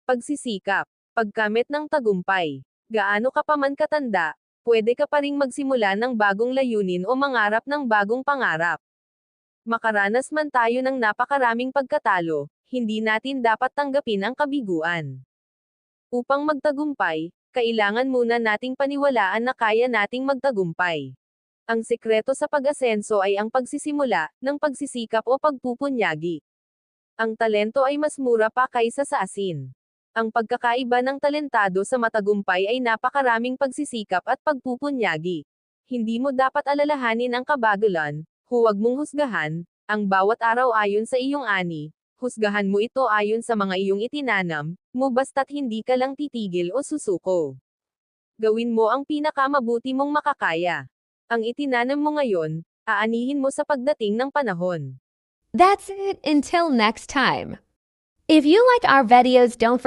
Pagsisikap. Pagkamit ng tagumpay. Gaano ka pa man katanda, pwede ka pa ring magsimula ng bagong layunin o mangarap ng bagong pangarap. Makaranas man tayo ng napakaraming pagkatalo, hindi natin dapat tanggapin ang kabiguan. Upang magtagumpay, kailangan muna nating paniwalaan na kaya nating magtagumpay. Ang sikreto sa pag-asenso ay ang pagsisimula, ng pagsisikap o pagpupunyagi. Ang talento ay mas mura pa kaysa sa asin. Ang pagkakaiba ng talentado sa matagumpay ay napakaraming pagsisikap at pagpupunyagi. Hindi mo dapat alalahanin ang kabagalan, huwag mong husgahan, ang bawat araw ayon sa iyong ani, husgahan mo ito ayon sa mga iyong itinanam, mo basta't hindi ka lang titigil o susuko. Gawin mo ang pinakamabuti mong makakaya. Ang itinanam mo ngayon, aanihin mo sa pagdating ng panahon. That's it until next time. If you like our videos, don't forget